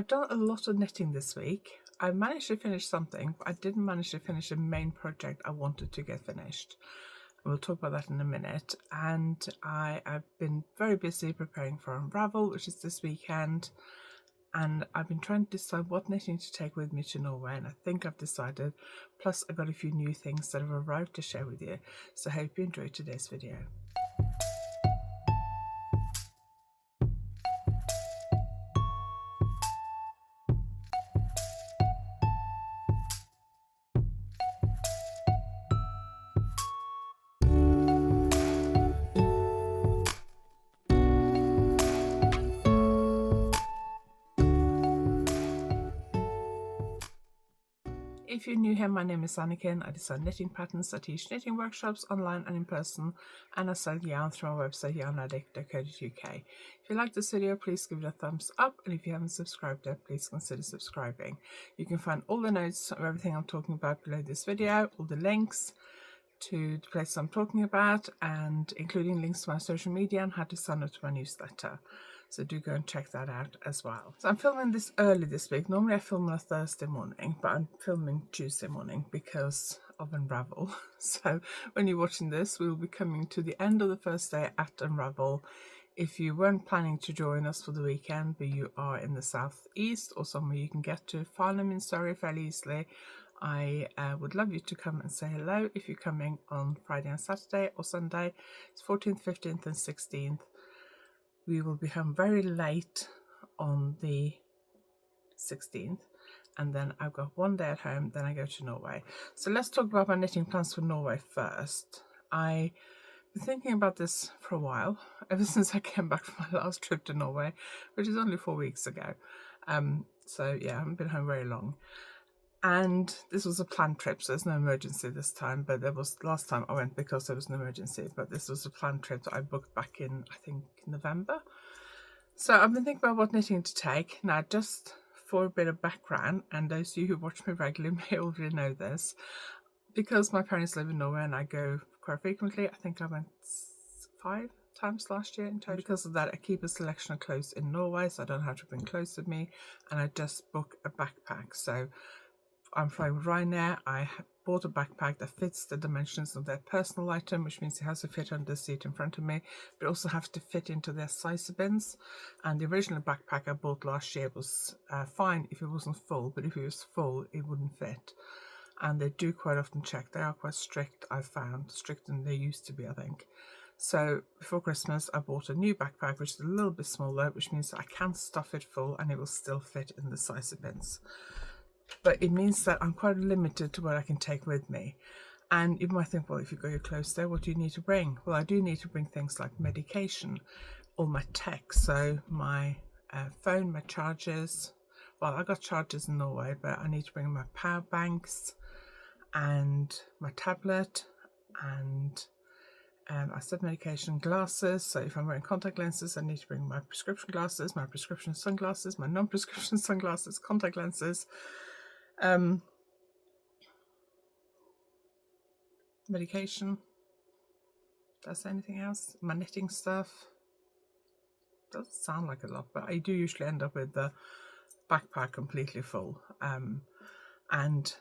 done a lot of knitting this week. I managed to finish something, but I didn't manage to finish a main project I wanted to get finished. We'll talk about that in a minute. And I have been very busy preparing for Unravel, which is this weekend. And I've been trying to decide what knitting to take with me to Norway, and I think I've decided. Plus, I got a few new things that have arrived to share with you. So I hope you enjoyed today's video. If you're new here, my name is Anniken. I design knitting patterns. I teach knitting workshops online and in person, and I sell yarn through my website yarnaddict.co.uk. If you like this video, please give it a thumbs up, and if you haven't subscribed yet, please consider subscribing. You can find all the notes of everything I'm talking about below this video, all the links to the place I'm talking about, and including links to my social media and how to sign up to my newsletter. So do go and check that out as well. So I'm filming this early this week. Normally I film on a Thursday morning, but I'm filming Tuesday morning because of Unravel. So when you're watching this, we will be coming to the end of the first day at Unravel. If you weren't planning to join us for the weekend, but you are in the southeast or somewhere you can get to Farnham in Surrey fairly easily, I would love you to come and say hello if you're coming on Friday and Saturday or Sunday. It's 14th, 15th and 16th. We will be home very late on the 16th, and then I've got one day at home, then I go to Norway. So let's talk about my knitting plans for Norway first. I've been thinking about this for a while, ever since I came back from my last trip to Norway, which is only 4 weeks ago. So yeah, I haven't been home very long. And this was a planned trip, so there's no emergency this time, but there was last time I went because there was an emergency, but this was a planned trip that I booked back in, I think, November. So I've been thinking about what knitting to take. Now, just for a bit of background, and those of you who watch me regularly may already know this, because my parents live in Norway and I go quite frequently, I think I went 5 times last year in total. Because of that, I keep a selection of clothes in Norway, so I don't have to bring clothes with me, and I just book a backpack. So I'm flying with Ryanair. I bought a backpack that fits the dimensions of their personal item, which means it has to fit under the seat in front of me, but it also has to fit into their size bins. And the original backpack I bought last year was fine if it wasn't full, but if it was full, it wouldn't fit. And they do quite often check. They are quite strict, I've found, stricter than they used to be, I think. So before Christmas, I bought a new backpack, which is a little bit smaller, which means I can stuff it full and it will still fit in the size bins. But it means that I'm quite limited to what I can take with me. And you might think, well, if you got your clothes there, what do you need to bring? Well, I do need to bring things like medication, all my tech, so my phone, my chargers. Well, I got chargers in Norway, but I need to bring my power banks and my tablet, and I said medication, glasses. So if I'm wearing contact lenses, I need to bring my prescription glasses, my prescription sunglasses, my non-prescription sunglasses, contact lenses. Medication. Does anything else? My knitting stuff. Doesn't sound like a lot, but I do usually end up with the backpack completely full. And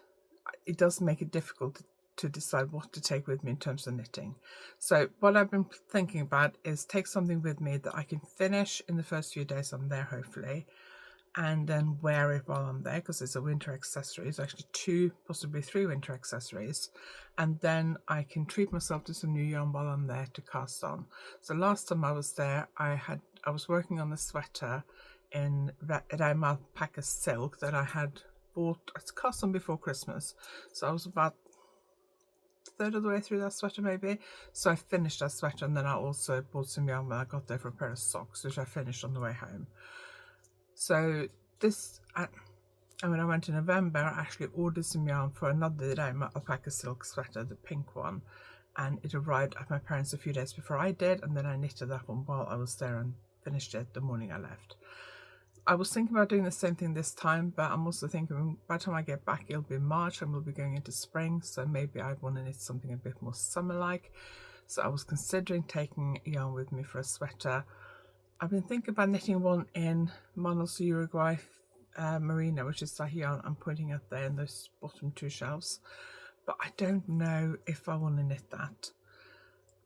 it does make it difficult to decide what to take with me in terms of knitting. So what I've been thinking about is take something with me that I can finish in the first few days I'm there, hopefully, and then wear it while I'm there, because it's a winter accessory. It's actually 2, possibly 3 winter accessories, and then I can treat myself to some new yarn while I'm there to cast on. So last time I was there, I was working on a sweater in Reim alpaca silk that I had bought. It's cast on before Christmas, so I was about a third of the way through that sweater maybe. So I finished that sweater, and then I also bought some yarn when I got there for a pair of socks, which I finished on the way home. So this, when I went in November, I actually ordered some yarn for another Reim alpaca silk sweater, the pink one, and it arrived at my parents' a few days before I did, and then I knitted that one while I was there and finished it the morning I left. I was thinking about doing the same thing this time, but I'm also thinking by the time I get back, it'll be March and we'll be going into spring, so maybe I'd want to knit something a bit more summer-like. So I was considering taking yarn with me for a sweater. I've been thinking about knitting one in Manos, Uruguay, merino, which is the yarn I'm putting it there in those bottom two shelves, but I don't know if I want to knit that.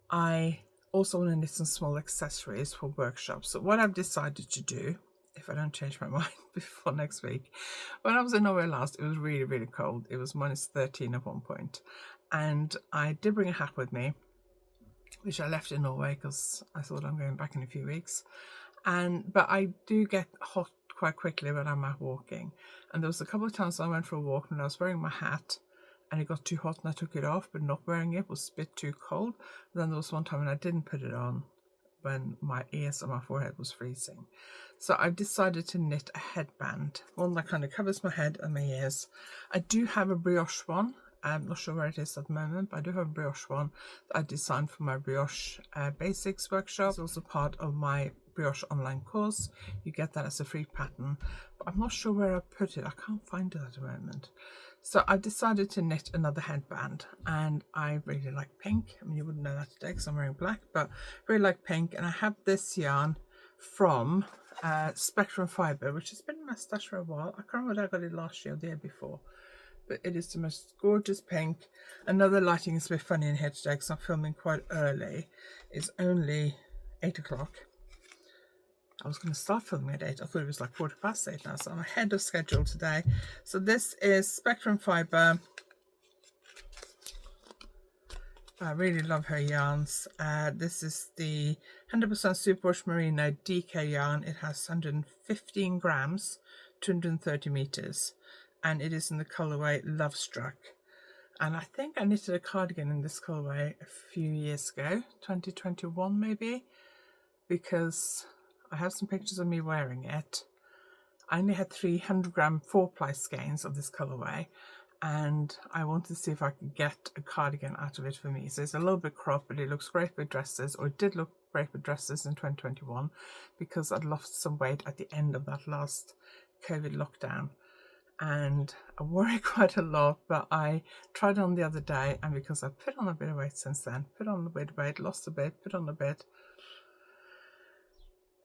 I also want to knit some small accessories for workshops. So what I've decided to do, if I don't change my mind before next week, when I was in Norway last, it was really, really cold. It was -13 at one point, and I did bring a hat with me, which I left in Norway because I thought I'm going back in a few weeks. But I do get hot quite quickly when I'm out walking, and there was a couple of times I went for a walk and I was wearing my hat and it got too hot and I took it off, but not wearing it was a bit too cold. And then there was one time when I didn't put it on when my ears and my forehead was freezing. So I've decided to knit a headband, one that kind of covers my head and my ears. I do have a brioche one. I'm not sure where it is at the moment, but I do have a brioche one that I designed for my brioche basics workshop. It's also part of my brioche online course. You get that as a free pattern, but I'm not sure where I put it. I can't find it at the moment. So I've decided to knit another headband, and I really like pink. I mean, you wouldn't know that today because I'm wearing black, but I really like pink. And I have this yarn from Spectrum Fibre, which has been in my stash for a while. I can't remember whether I got it last year or the year before, but it is the most gorgeous pink. Another lighting is a bit funny in here today because I'm filming quite early. It's only 8 o'clock. I was going to start filming at 8. I thought it was like 8:15 now, so I'm ahead of schedule today. So this is Spectrum Fibre. I really love her yarns. This is the 100% Superwash Merino DK yarn. It has 115 grams, 230 meters, and it is in the colorway Love Struck. And I think I knitted a cardigan in this colorway a few years ago, 2021 maybe, because I have some pictures of me wearing it. I only had 300-gram 4-ply skeins of this colorway, and I wanted to see if I could get a cardigan out of it for me. So it's a little bit cropped, but it looks great with dresses, or it did look great with dresses in 2021 because I'd lost some weight at the end of that last COVID lockdown. And I worry quite a lot, but I tried it on the other day, and because I've put on a bit of weight since then, put on a bit of weight, lost a bit, put on a bit,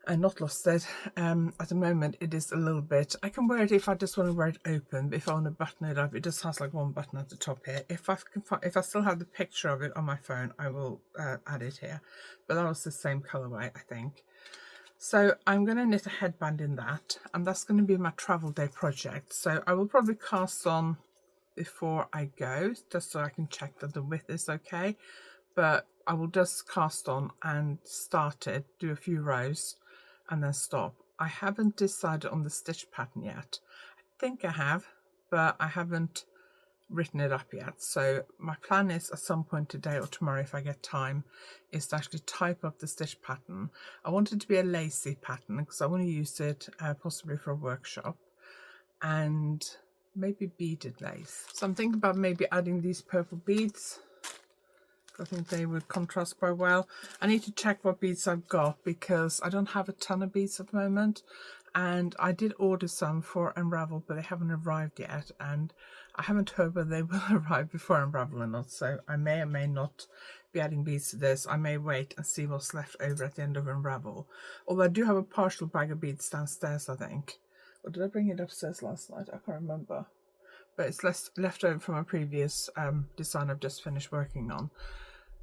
and not lost it. At the moment it is a little bit, I can wear it if I just want to wear it open, but if I want to button it up, it just has like one button at the top here. If I still have the picture of it on my phone, I will add it here, but that was the same colorway, I think. So I'm going to knit a headband in that, and that's going to be my travel day project. So I will probably cast on before I go, just so I can check that the width is okay, but I will just cast on and start it, do a few rows and then stop. I haven't decided on the stitch pattern yet. I think I have, but I haven't written it up yet. So my plan is at some point today or tomorrow, if I get time, is to actually type up the stitch pattern. I want it to be a lacy pattern because I want to use it possibly for a workshop, and maybe beaded lace. So I'm thinking about maybe adding these purple beads. I think they would contrast quite well. I need to check what beads I've got because I don't have a ton of beads at the moment, and I did order some for Unravel, but they haven't arrived yet, and I haven't heard whether they will arrive before Unravel or not, so I may or may not be adding beads to this. I may wait and see what's left over at the end of Unravel, although I do have a partial bag of beads downstairs, I think. Or did I bring it upstairs last night? I can't remember, but it's left over from a previous design I've just finished working on.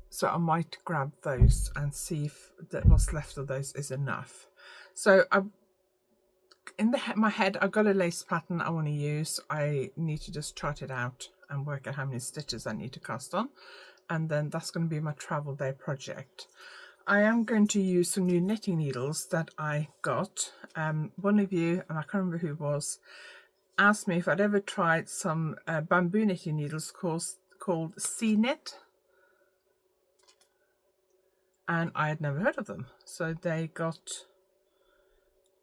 So I might grab those and see if what's left of those is enough. So in my head, I've got a lace pattern I want to use. I need to just chart it out and work out how many stitches I need to cast on. And then that's going to be my travel day project. I am going to use some new knitting needles that I got. One of you, and I can't remember who it was, asked me if I'd ever tried some bamboo knitting needles called Sea Knit. And I had never heard of them. So they got,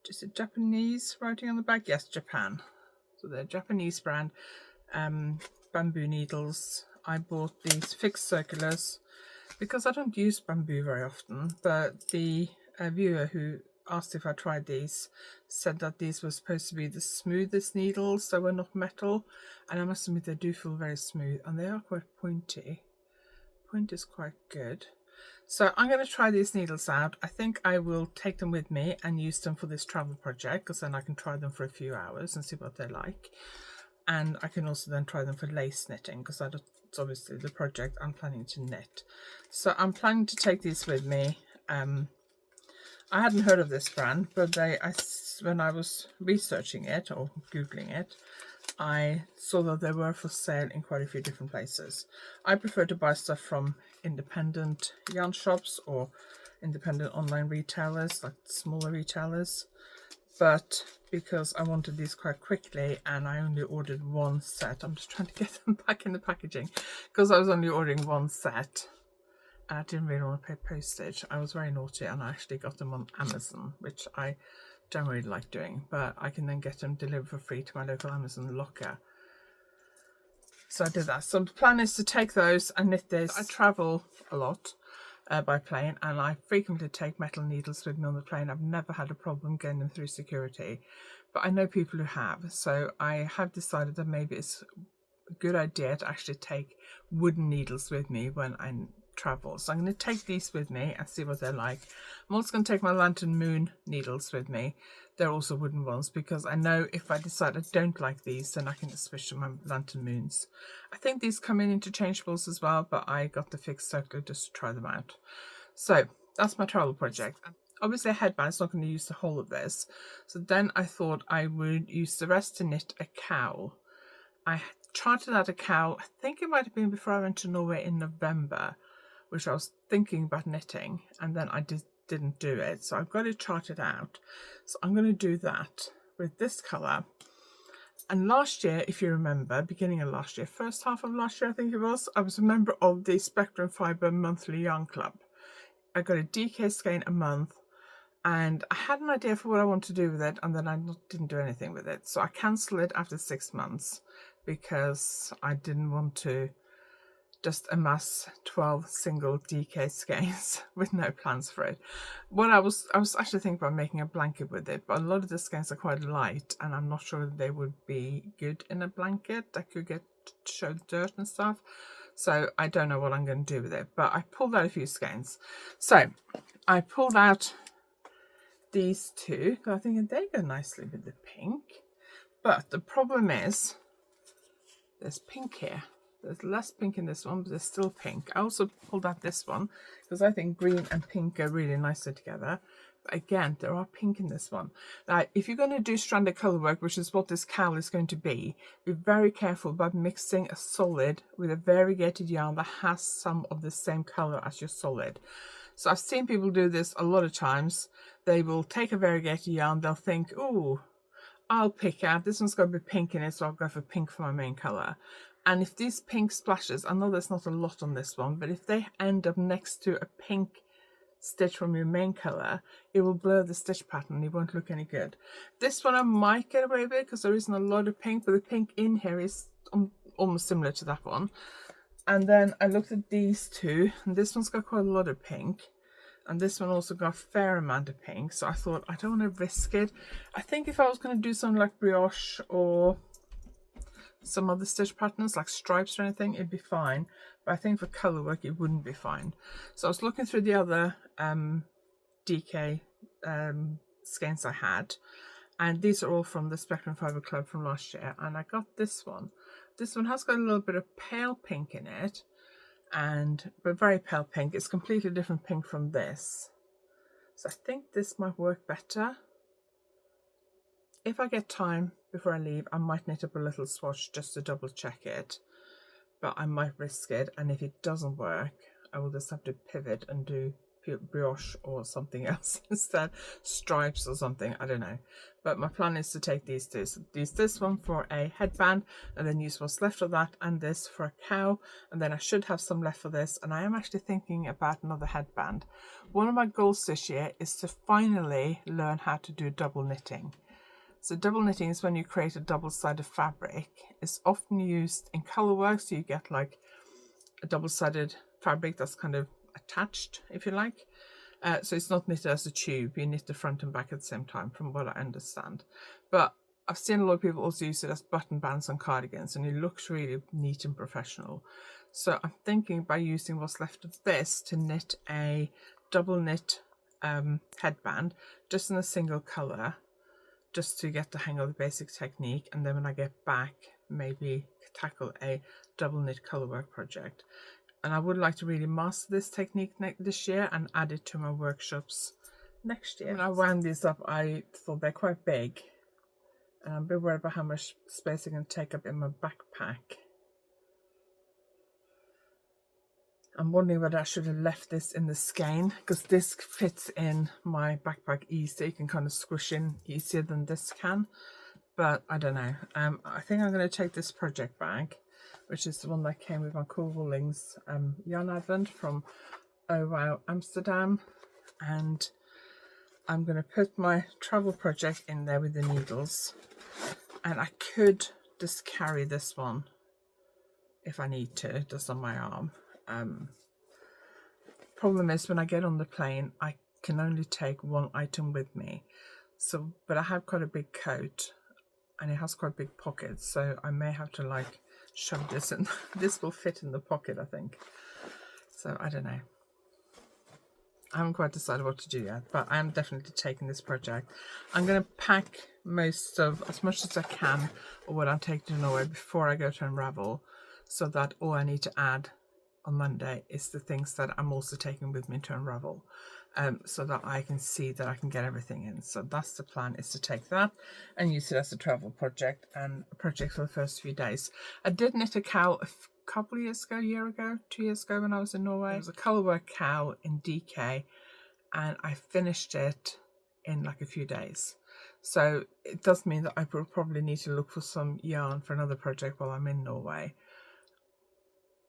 is it Japanese writing on the back? Yes, Japan. So they're Japanese brand bamboo needles. I bought these fixed circulars because I don't use bamboo very often, but the viewer who asked if I tried these said that these were supposed to be the smoothest needles, they were not metal, and I must admit they do feel very smooth, and they are quite pointy. Point is quite good. So I'm going to try these needles out. I think I will take them with me and use them for this travel project, because then I can try them for a few hours and see what they're like. And I can also then try them for lace knitting, because that's obviously the project I'm planning to knit. So I'm planning to take these with me. I hadn't heard of this brand, but when I was researching it or Googling it, I saw that they were for sale in quite a few different places. I prefer to buy stuff from independent yarn shops or independent online retailers, like smaller retailers. But because I wanted these quite quickly and I only ordered one set, I'm just trying to get them back in the packaging, because I was only ordering one set. I didn't really want to pay postage. I was very naughty and I actually got them on Amazon, which I don't really like doing, but I can then get them delivered for free to my local Amazon locker. So I did that. So the plan is to take those and knit this. I travel a lot by plane, and I frequently take metal needles with me on the plane. I've never had a problem getting them through security, but I know people who have. So I have decided that maybe it's a good idea to actually take wooden needles with me when I travel. So I'm going to take these with me and see what they're like. I'm also going to take my Lantern Moon needles with me. They're also wooden ones, because I know if I decide I don't like these, then I can just switch to my Lantern Moons. I think these come in interchangeables as well, but I got the fixed circle just to try them out. So that's my travel project. Obviously a headband is not going to use the whole of this, so then I thought I would use the rest to knit a cowl. I charted out a cowl, I think it might have been before I went to Norway in November, which I was thinking about knitting, and then I didn't do it. So I've got it charted out. So I'm going to do that with this colour. And last year, if you remember, beginning of last year, first half of last year I think it was, I was a member of the Spectrum Fibre Monthly Yarn Club. I got a DK skein a month, and I had an idea for what I wanted to do with it, and then I didn't do anything with it. So I cancelled it after 6 months, because I didn't want to just amass 12 single DK skeins with no plans for it. What I was actually thinking about making a blanket with it, but a lot of the skeins are quite light, and I'm not sure that they would be good in a blanket. That could show dirt and stuff. So I don't know what I'm going to do with it, but I pulled out a few skeins. So I pulled out these two. I think they go nicely with the pink. But the problem is there's pink here. There's less pink in this one, but there's still pink. I also pulled out this one because I think green and pink go really nicely together. But again, there are pink in this one. Now, if you're going to do stranded colour work, which is what this cowl is going to be very careful about mixing a solid with a variegated yarn that has some of the same colour as your solid. So I've seen people do this a lot of times. They will take a variegated yarn, they'll think, oh, I'll pick out, this one's going to be pink in it, so I'll go for pink for my main colour. And if these pink splashes, I know there's not a lot on this one, but if they end up next to a pink stitch from your main colour, it will blur the stitch pattern. It won't look any good. This one I might get away with because there isn't a lot of pink, but the pink in here is almost similar to that one. And then I looked at these two, and this one's got quite a lot of pink. And this one also got a fair amount of pink, so I thought I don't want to risk it. I think if I was going to do something like brioche or some other stitch patterns like stripes or anything, it'd be fine, but I think for colour work it wouldn't be fine. So I was looking through the other DK skeins I had, and these are all from the Spectrum Fibre Club from last year, and I got this one. This one has got a little bit of pale pink in it, but very pale pink. It's completely different pink from this, so I think this might work better. If I get time before I leave, I might knit up a little swatch just to double check it, but I might risk it, and if it doesn't work I will just have to pivot and do brioche or something else instead, stripes or something, I don't know. But my plan is to take these two, so use this one for a headband and then use what's left of that and this for a cowl, and then I should have some left for this. And I am actually thinking about another headband. One of my goals this year is to finally learn how to do double knitting. So double knitting is when you create a double-sided fabric. It's often used in colour work, so you get like a double-sided fabric that's kind of attached, if you like. So it's not knitted as a tube, you knit the front and back at the same time, from what I understand. But I've seen a lot of people also use it as button bands on cardigans, and it looks really neat and professional. So I'm thinking by using what's left of this to knit a double knit headband, just in a single colour, just to get the hang of the basic technique, and then when I get back, maybe tackle a double knit colourwork project. And I would like to really master this technique this year and add it to my workshops next year. When I wound these up, I thought they're quite big, and I'm a bit worried about how much space they're going to take up in my backpack. I'm wondering whether I should have left this in the skein, because this fits in my backpack easy. You can kind of squish in easier than this can, but I don't know. I think I'm going to take this project bag, which is the one that came with my Cool Woolings YarnAddict from Oh Wow Amsterdam, and I'm going to put my travel project in there with the needles, and I could just carry this one if I need to, just on my arm. Problem is, when I get on the plane, I can only take one item with me. So, but I have quite a big coat, and it has quite big pockets, so I may have to like shove this in. This will fit in the pocket, I think. So I don't know. I haven't quite decided what to do yet, but I am definitely taking this project. I'm going to pack most of, as much as I can, of what I'm taking to Norway before I go to Unravel, so that all I need to add on Monday is the things that I'm also taking with me to Unravel, so that I can see that I can get everything in. So that's the plan, is to take that and use it as a travel project and a project for the first few days. I did knit a cowl a couple of years ago, 2 years ago when I was in Norway. It was a colourwork cowl in DK, and I finished it in like a few days. So it does mean that I will probably need to look for some yarn for another project while I'm in Norway.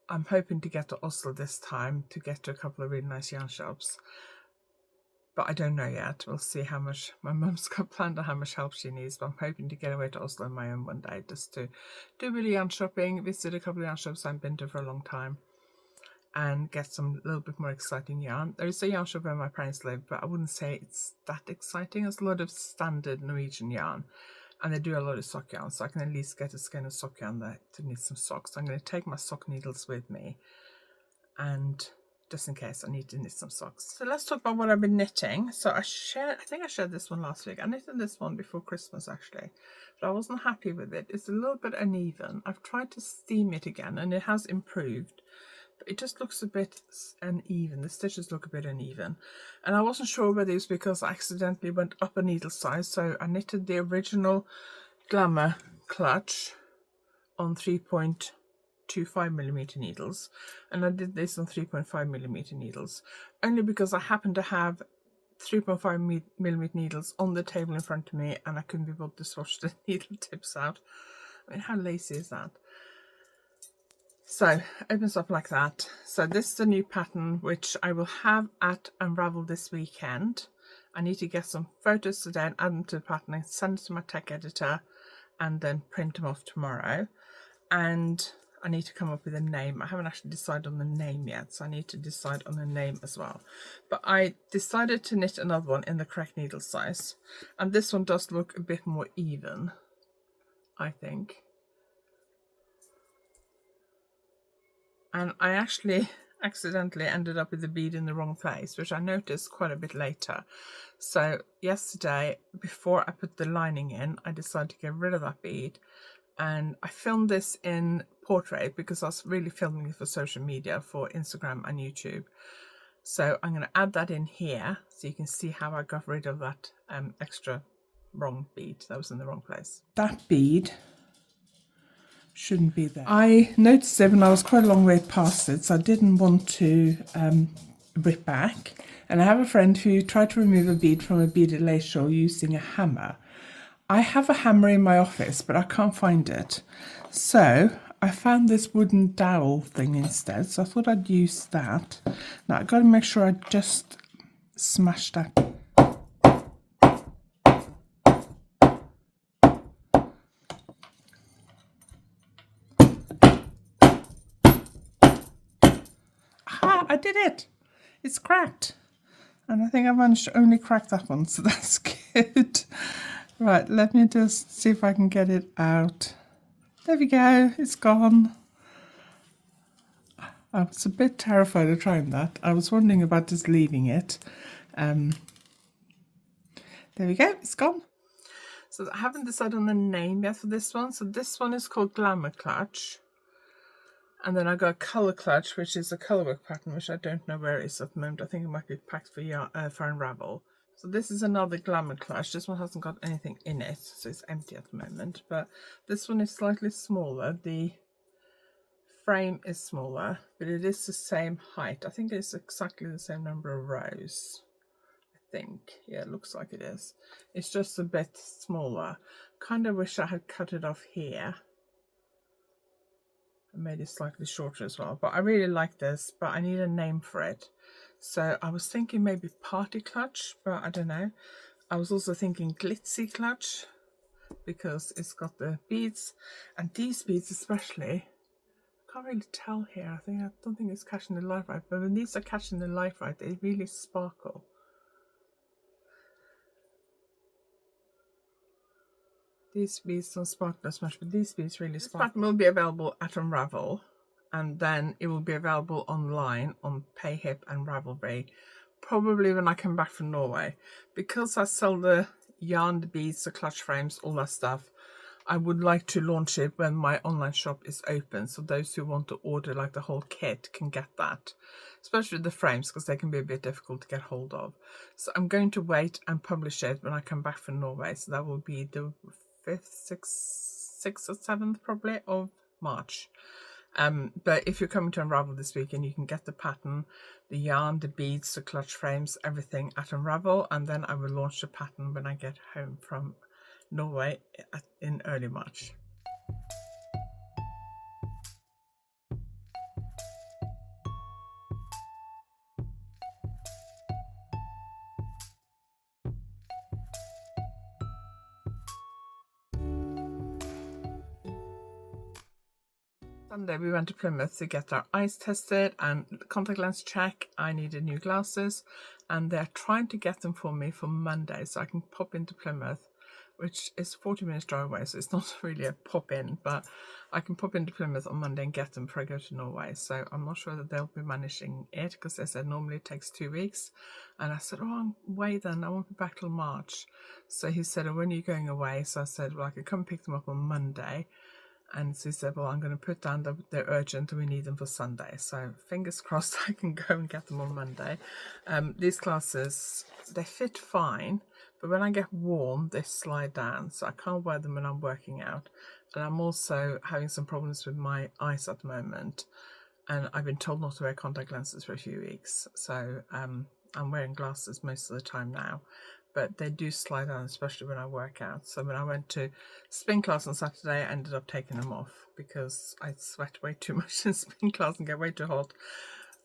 I'm hoping to get to Oslo this time to get to a couple of really nice yarn shops, but I don't know yet. We'll see how much my mum's got planned and how much help she needs, but I'm hoping to get away to Oslo on my own one day just to do a bit of yarn shopping, visit a couple of yarn shops I haven't been to for a long time, and get some little bit more exciting yarn. There is a yarn shop where my parents live, but I wouldn't say it's that exciting. There's a lot of standard Norwegian yarn, and they do a lot of sock yarn, so I can at least get a skein of sock yarn there to knit some socks. So I'm going to take my sock needles with me, and just in case I need to knit some socks. So let's talk about what I've been knitting. So I think I shared this one last week. I knitted this one before Christmas actually, but I wasn't happy with it. It's a little bit uneven. I've tried to steam it again, and it has improved. It just looks a bit uneven. The stitches look a bit uneven, and I wasn't sure whether it was because I accidentally went up a needle size. So I knitted the original Glamour clutch on 3.25mm needles, and I did this on 3.5mm needles, only because I happened to have 3.5mm needles on the table in front of me, and I couldn't be bothered to swatch the needle tips out. I mean, how lazy is that? So opens up like that. So this is a new pattern which I will have at Unravel this weekend. I need to get some photos today and add them to the pattern and send it to my tech editor, and then print them off tomorrow. And I need to come up with a name. I haven't actually decided on the name yet, so I need to decide on the name as well. But I decided to knit another one in the correct needle size, and this one does look a bit more even, I think. And I actually accidentally ended up with the bead in the wrong place, which I noticed quite a bit later. So yesterday, before I put the lining in, I decided to get rid of that bead. And I filmed this in portrait because I was really filming it for social media, for Instagram and YouTube. So I'm going to add that in here so you can see how I got rid of that extra wrong bead that was in the wrong place. That bead shouldn't be there. I noticed it when I was quite a long way past it, so I didn't want to rip back. And I have a friend who tried to remove a bead from a beaded lace shawl using a hammer. I have a hammer in my office, but I can't find it. So I found this wooden dowel thing instead, so I thought I'd use that. Now I've got to make sure I just smash that. Aha, I did it! It's cracked. And I think I managed to only crack that one, so that's good. Right, let me just see if I can get it out. There we go, it's gone. I was a bit terrified of trying that. I was wondering about just leaving it. There we go, it's gone. So I haven't decided on the name yet for this one. So this one is called Glamour Clutch. And then I got a Colour Clutch, which is a colourwork pattern, which I don't know where it is at the moment. I think it might be packed for Unravel. So this is another Glamour Clutch. This one hasn't got anything in it, so it's empty at the moment. But this one is slightly smaller. The frame is smaller, but it is the same height. I think it's exactly the same number of rows. I think, yeah, it looks like it is. It's just a bit smaller. Kind of wish I had cut it off here and made it slightly shorter as well. But I really like this, but I need a name for it. So I was thinking maybe Party Clutch, but I don't know. I was also thinking Glitzy Clutch because it's got the beads, and these beads especially, I can't really tell here. I don't think it's catching the light right, but when these are catching the light right, they really sparkle. These beads don't sparkle as much, but these beads really sparkle. This pattern will be available at Unravel, and then it will be available online on Payhip and Ravelry, probably when I come back from Norway. Because I sell the yarn, the beads, the clutch frames, all that stuff, I would like to launch it when my online shop is open, so those who want to order like the whole kit can get that, especially the frames, because they can be a bit difficult to get hold of. So I'm going to wait and publish it when I come back from Norway, so that will be the 5th, 6th or 7th probably of March. But if you're coming to Unravel this weekend, you can get the pattern, the yarn, the beads, the clutch frames, everything at Unravel, and then I will launch the pattern when I get home from Norway in early March. Sunday we went to Plymouth to get our eyes tested and contact lens check. I needed new glasses, and they're trying to get them for me for Monday so I can pop into Plymouth, which is 40 minutes drive away, so it's not really a pop in, but I can pop into Plymouth on Monday and get them before I go to Norway. So I'm not sure that they'll be managing it, because they said normally it takes 2 weeks, and I said, oh, I'm away then, I won't be back till March. So he said, oh, when are you going away? So I said, well, I could come pick them up on Monday. And so he said, well, I'm going to put down that they're urgent and we need them for Sunday. So fingers crossed I can go and get them on Monday. These glasses, they fit fine, but when I get warm, they slide down. So I can't wear them when I'm working out. And I'm also having some problems with my eyes at the moment. And I've been told not to wear contact lenses for a few weeks. So I'm wearing glasses most of the time now. But they do slide down, especially when I work out. So when I went to spin class on Saturday, I ended up taking them off because I sweat way too much in spin class and get way too hot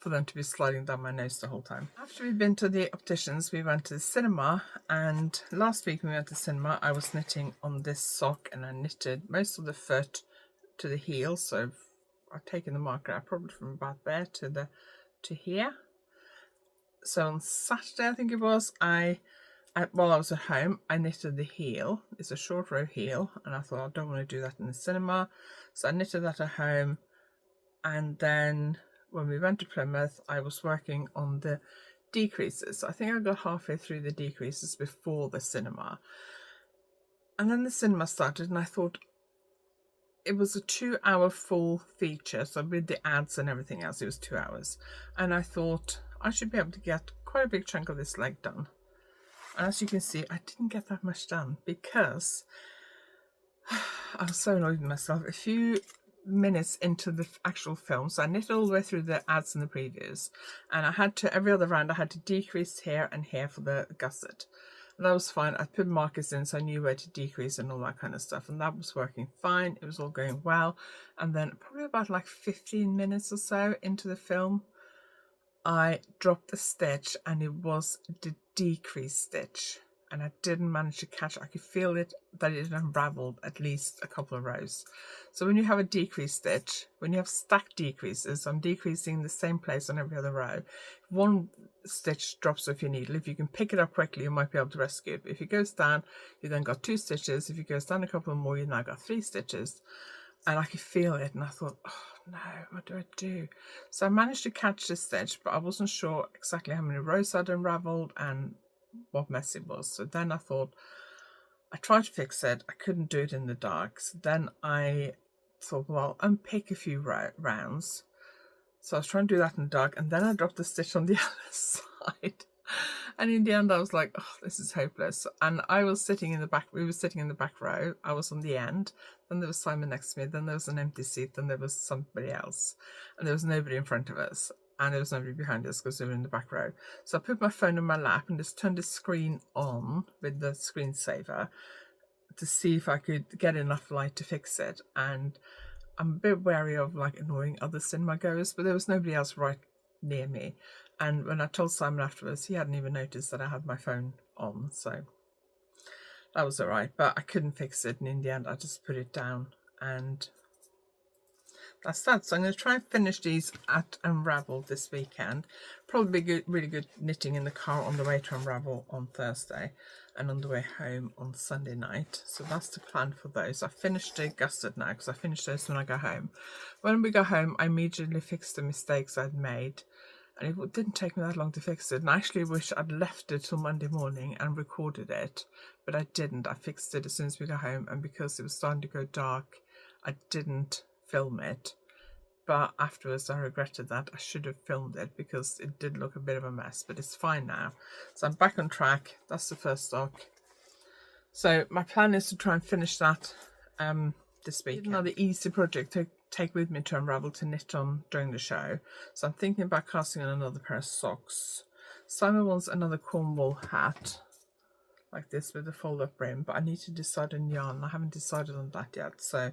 for them to be sliding down my nose the whole time. After we've been to the opticians, we went to the cinema, and last week when we went to the cinema, I was knitting on this sock, and I knitted most of the foot to the heel. So I've taken the marker out probably from about there to here. So on Saturday, I think it was, while I was at home, I knitted the heel. It's a short row heel, and I thought I don't want to do that in the cinema, so I knitted that at home. And then when we went to Plymouth, I was working on the decreases. I think I got halfway through the decreases before the cinema, and then the cinema started, and I thought it was a 2-hour full feature, so with the ads and everything else, it was 2 hours, and I thought I should be able to get quite a big chunk of this leg done. And as you can see, I didn't get that much done because I was so annoyed with myself. A few minutes into the actual film, so I knitted all the way through the ads and the previews, and I had to, every other round, I had to decrease here and here for the gusset. And that was fine. I put markers in so I knew where to decrease and all that kind of stuff, and that was working fine. It was all going well. And then probably about like 15 minutes or so into the film, I dropped the stitch, and it was the decrease stitch, and I didn't manage to catch it. I could feel it, that it unraveled at least a couple of rows. So when you have a decrease stitch, when you have stacked decreases, I'm decreasing the same place on every other row. If one stitch drops off your needle. If you can pick it up quickly, you might be able to rescue it. But if it goes down, you then got 2 stitches. If it goes down a couple more, you now got 3 stitches. And I could feel it, and I thought, oh no, what do I do? So I managed to catch this stitch, but I wasn't sure exactly how many rows I'd unraveled and what mess it was. So then I thought, I tried to fix it. I couldn't do it in the dark. So then I thought, well, unpick a few rounds. So I was trying to do that in the dark, and then I dropped the stitch on the other side. And in the end, I was like, oh, this is hopeless. And I was sitting in the back, we were sitting in the back row. I was on the end. Then there was Simon next to me. Then there was an empty seat. Then there was somebody else. And there was nobody in front of us. And there was nobody behind us because we were in the back row. So I put my phone in my lap and just turned the screen on with the screensaver to see if I could get enough light to fix it. And I'm a bit wary of like annoying other cinema goers, but there was nobody else right near me. And when I told Simon afterwards, he hadn't even noticed that I had my phone on, so that was all right. But I couldn't fix it, and in the end, I just put it down, and that's that. So I'm going to try and finish these at Unravel this weekend. Probably good, really good knitting in the car on the way to Unravel on Thursday, and on the way home on Sunday night. So that's the plan for those. I finished the gusset now because I finished those when I got home. When we got home, I immediately fixed the mistakes I'd made. And it didn't take me that long to fix it. And I actually wish I'd left it till Monday morning and recorded it. But I didn't. I fixed it as soon as we got home. And because it was starting to go dark, I didn't film it. But afterwards, I regretted that. I should have filmed it because it did look a bit of a mess. But it's fine now. So I'm back on track. That's the first stock. So my plan is to try and finish that this week. Another easy project to take with me to Unravel to knit on during the show. So I'm thinking about casting on another pair of socks. Simon wants another Cornwall hat like this with a fold-up brim, but I need to decide on yarn. I haven't decided on that yet, so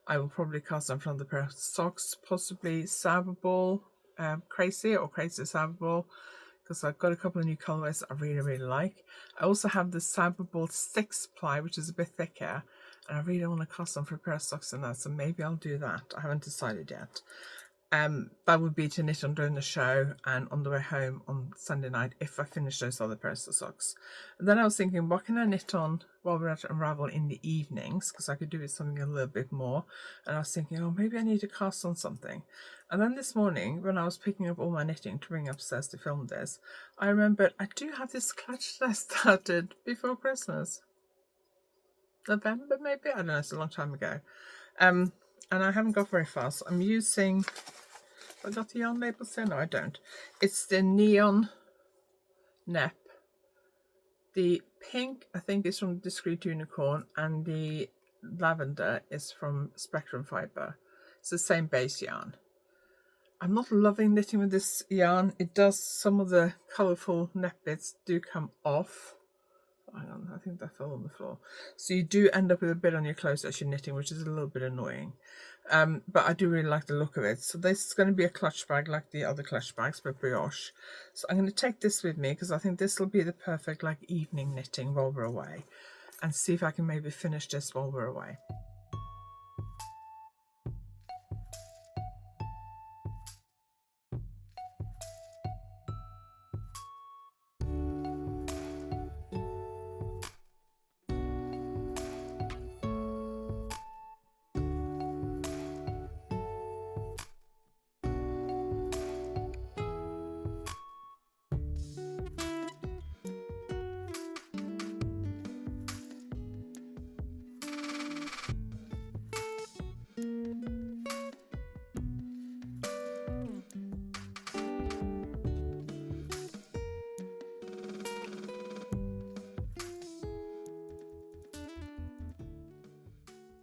I will probably cast on for another pair of socks, possibly Cyberball Crazy or Crazy Cyberball, because I've got a couple of new colorways I really like. I also have the Cyberball 6 ply, which is a bit thicker, and I really want to cast on for a pair of socks in that, so maybe I'll do that. I haven't decided yet. That would be to knit on during the show and on the way home on Sunday night if I finish those other pairs of socks. And then I was thinking, what can I knit on while we're at Unravel in the evenings? Because I could do with something a little bit more. And I was thinking, oh, maybe I need to cast on something. And then this morning, when I was picking up all my knitting to bring upstairs to film this, I remembered I do have this clutch that I started before Christmas. November, maybe? I don't know, it's a long time ago. And I haven't got very far. So I'm using... I got the yarn labels there? No, I don't. It's the Neon Nep. The pink, I think, is from Discreet Unicorn, and the lavender is from Spectrum Fibre. It's the same base yarn. I'm not loving knitting with this yarn. It does, some of the colourful nep bits do come off. Hang on, I think that fell on the floor. So you do end up with a bit on your clothes as you're knitting, which is a little bit annoying. But I do really like the look of it. So this is going to be a clutch bag like the other clutch bags, but brioche. So I'm going to take this with me because I think this will be the perfect like evening knitting while we're away, and see if I can maybe finish this while we're away.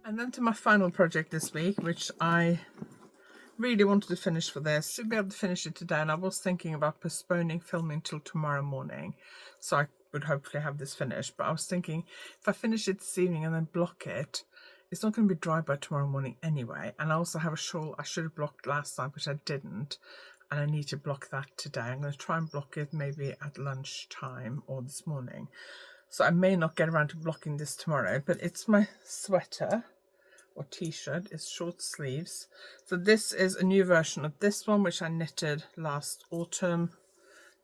And then to my final project this week, which I really wanted to finish for this. Should be able to finish it today, and I was thinking about postponing filming till tomorrow morning, so I would hopefully have this finished. But I was thinking, if I finish it this evening and then block it, it's not going to be dry by tomorrow morning anyway. And I also have a shawl I should have blocked last night, which I didn't, and I need to block that today. I'm going to try and block it maybe at lunchtime or this morning. So I may not get around to blocking this tomorrow, but it's my sweater or t-shirt. It's short sleeves. So this is a new version of this one, which I knitted last autumn.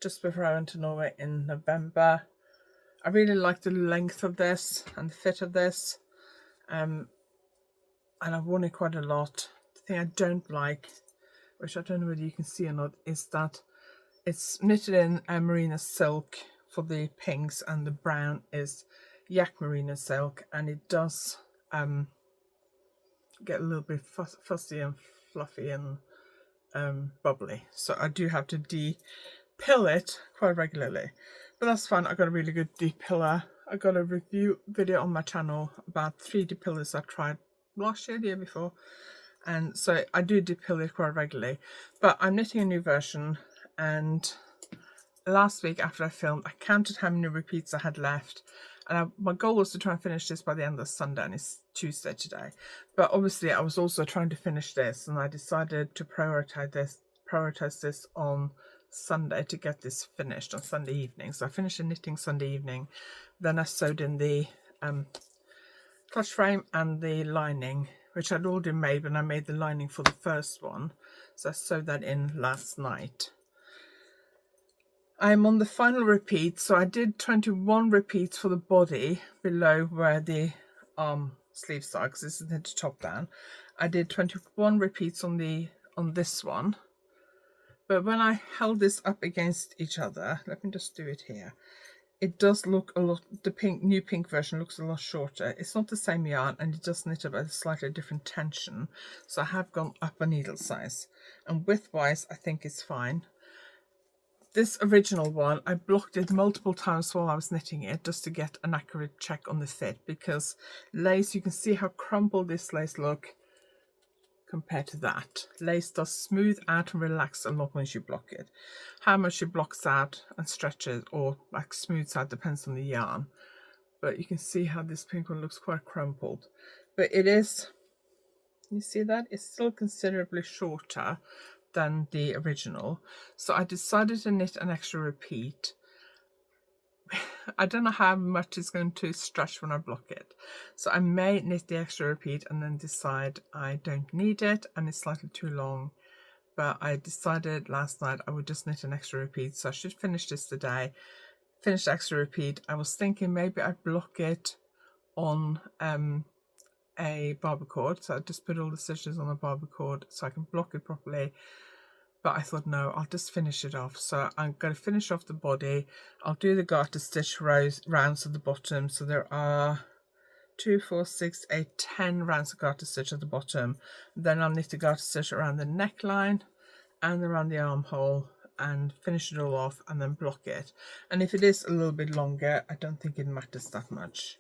just before I went to Norway in November. I really like the length of this and the fit of this, and I've worn it quite a lot. The thing I don't like, which I don't know whether you can see or not, is that it's knitted in merino silk for the pinks, and the brown is yak merino silk, and it does get a little bit fussy and fluffy and bubbly, so I do have to depill it quite regularly, but that's fine. I got a really good depiller. I got a review video on my channel about 3 depillers I tried last year, the year before, and so I do depill it quite regularly. But I'm knitting a new version, and last week after I filmed, I counted how many repeats I had left, and my goal was to try and finish this by the end of Sunday, and it's Tuesday today. But obviously I was also trying to finish this, and I decided to prioritize this on Sunday to get this finished on Sunday evening. So I finished the knitting Sunday evening, then I sewed in the clutch frame and the lining, which I'd already made when I made the lining for the first one. So I sewed that in last night. I'm on the final repeat, so I did 21 repeats for the body below where the sleeves are, because this is knitted top down. I did 21 repeats on this one, but when I held this up against each other, let me just do it here, it does look a lot, the new pink version looks a lot shorter. It's not the same yarn, and it does knit up at a slightly different tension, so I have gone up a needle size, and width wise I think it's fine. This original one, I blocked it multiple times while I was knitting it just to get an accurate check on the fit, because lace, you can see how crumpled this lace look compared to that. Lace does smooth out and relax a lot once you block it. How much it blocks out and stretches or like smooths out depends on the yarn. But you can see how this pink one looks quite crumpled. But it is, you see that? It's still considerably shorter than the original, so I decided to knit an extra repeat. I don't know how much it's going to stretch when I block it, so I may knit the extra repeat and then decide I don't need it and it's slightly too long. But I decided last night I would just knit an extra repeat, so I should finish this today, finish the extra repeat. I was thinking maybe I'd block it on a barber cord, so I just put all the stitches on a barber cord so I can block it properly. But I thought, no, I'll just finish it off. So I'm going to finish off the body. I'll do the garter stitch rounds at the bottom. So there are 2, 4, 6, 8, 10 rounds of garter stitch at the bottom. Then I'll knit the garter stitch around the neckline and around the armhole and finish it all off and then block it. And if it is a little bit longer, I don't think it matters that much.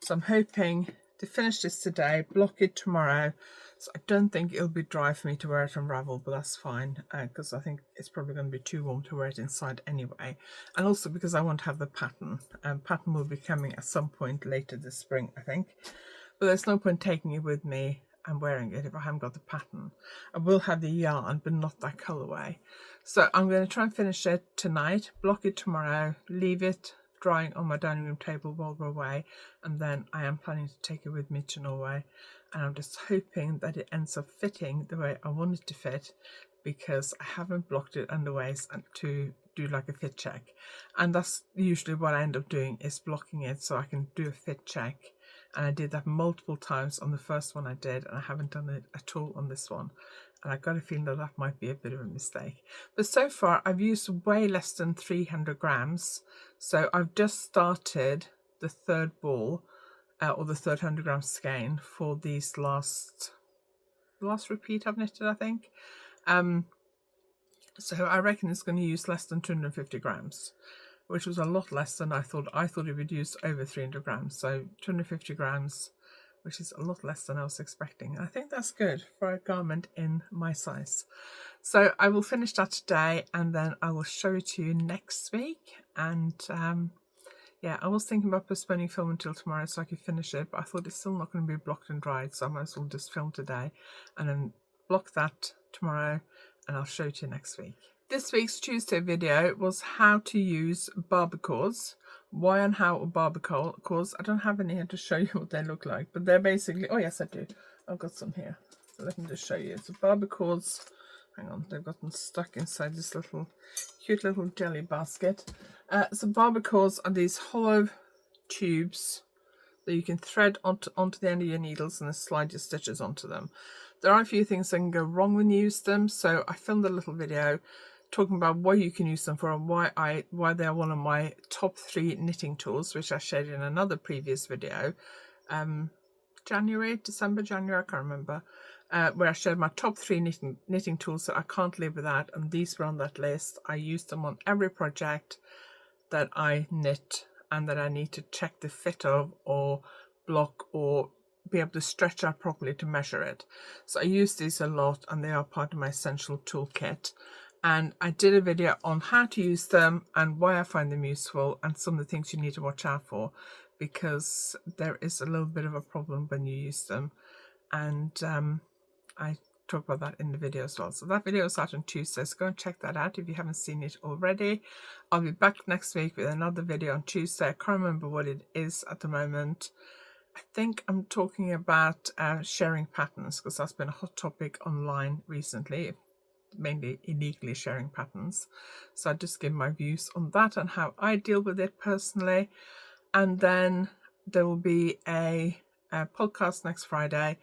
So I'm hoping to finish this today, block it tomorrow. So I don't think it'll be dry for me to wear it on Ravel, but that's fine, because I think it's probably going to be too warm to wear it inside anyway. And also because I want to have the pattern. Pattern will be coming at some point later this spring, I think. But there's no point taking it with me and wearing it if I haven't got the pattern. I will have the yarn, but not that colorway. So I'm going to try and finish it tonight, block it tomorrow, leave it drying on my dining room table while we're away, and then I am planning to take it with me to Norway. And I'm just hoping that it ends up fitting the way I want it to fit, because I haven't blocked it underways and to do like a fit check. And that's usually what I end up doing, is blocking it so I can do a fit check. And I did that multiple times on the first one I did, and I haven't done it at all on this one. And I've got a feeling that that might be a bit of a mistake. But so far I've used way less than 300 grams. So I've just started the third ball, or the third 100 gram skein for these last repeat I've knitted, I think. So I reckon it's going to use less than 250 grams, which was a lot less than I thought. I thought it would use over 300 grams. So 250 grams, which is a lot less than I was expecting. I think that's good for a garment in my size. So I will finish that today, and then I will show it to you next week. And yeah, I was thinking about postponing film until tomorrow so I could finish it, but I thought it's still not going to be blocked and dried, so I might as well just film today and then block that tomorrow, and I'll show it to you next week. This week's Tuesday video was how to use barber cords. Why and how barber cords. I don't have any here to show you what they look like, but they're basically, oh yes I do, I've got some here. So let me just show you. So barber cords hang on, they've gotten stuck inside this little cute little jelly basket. So barbicores are these hollow tubes that you can thread onto the end of your needles and then slide your stitches onto them. There are a few things that can go wrong when you use them, so I filmed a little video talking about what you can use them for and why they are one of my top 3 knitting tools, which I shared in another previous video. December, January, I can't remember, where I shared my top 3 knitting tools that I can't live without, and these were on that list. I use them on every project that I knit and that I need to check the fit of or block or be able to stretch out properly to measure it. So I use these a lot and they are part of my essential toolkit. And I did a video on how to use them and why I find them useful and some of the things you need to watch out for, because there is a little bit of a problem when you use them. And I talk about that in the video as well. So that video is out on Tuesday, so go and check that out if you haven't seen it already. I'll be back next week with another video on Tuesday. I can't remember what it is at the moment. I think I'm talking about sharing patterns, because that's been a hot topic online recently, mainly illegally sharing patterns. So I'll just give my views on that and how I deal with it personally. And then there will be a podcast next Friday.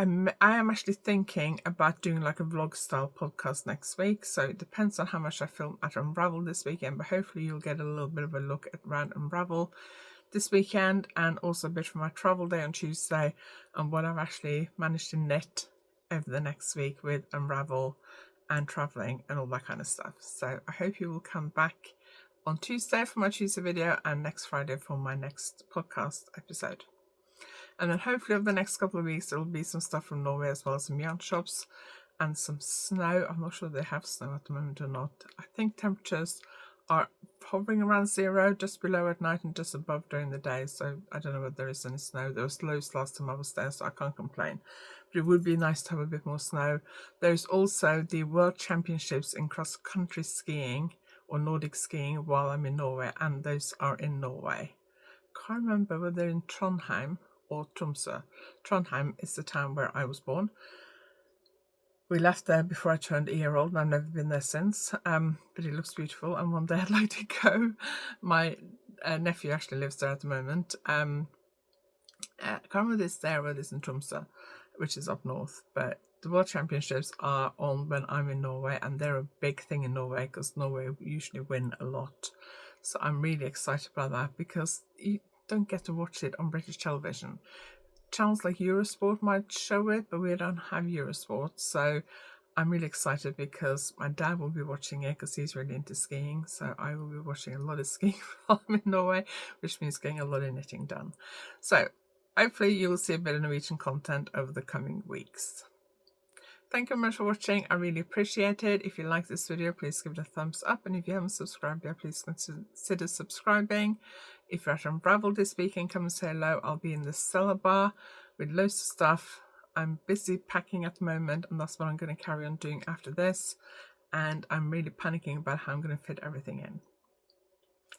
I am actually thinking about doing like a vlog style podcast next week, so it depends on how much I film at Unravel this weekend, but hopefully you'll get a little bit of a look at around Unravel this weekend, and also a bit from my travel day on Tuesday and what I've actually managed to knit over the next week with Unravel and traveling and all that kind of stuff. So I hope you will come back on Tuesday for my Tuesday video and next Friday for my next podcast episode. And then hopefully over the next couple of weeks there will be some stuff from Norway as well as some yarn shops and some snow. I'm not sure they have snow at the moment or not. I think temperatures are hovering around 0, just below at night and just above during the day. So I don't know whether there is any snow. There was low last time I was there, so I can't complain. But it would be nice to have a bit more snow. There's also the World Championships in cross-country skiing or Nordic skiing while I'm in Norway, and those are in Norway. Can't remember whether they're in Trondheim or Tromsø. Trondheim is the town where I was born. We left there before I turned a year old and I've never been there since, but it looks beautiful and one day I'd like to go. My nephew actually lives there at the moment. I can't remember whether it's there or whether it's in Tromsø, which is up north, but the World Championships are on when I'm in Norway, and they're a big thing in Norway because Norway usually win a lot. So I'm really excited about that because you don't get to watch it on British television. Channels like Eurosport might show it, but we don't have Eurosport, so I'm really excited because my dad will be watching it because he's really into skiing, so I will be watching a lot of skiing while I'm in Norway, which means getting a lot of knitting done. So hopefully you will see a bit of Norwegian content over the coming weeks. Thank you very much for watching. I really appreciate it. If you like this video, please give it a thumbs up. And if you haven't subscribed yet, please consider subscribing. If you're at Unravel this weekend, come and say hello. I'll be in the cellar bar with loads of stuff. I'm busy packing at the moment, and that's what I'm going to carry on doing after this. And I'm really panicking about how I'm going to fit everything in.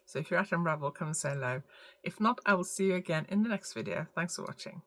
So if you're at Unravel, come and say hello. If not, I will see you again in the next video. Thanks for watching.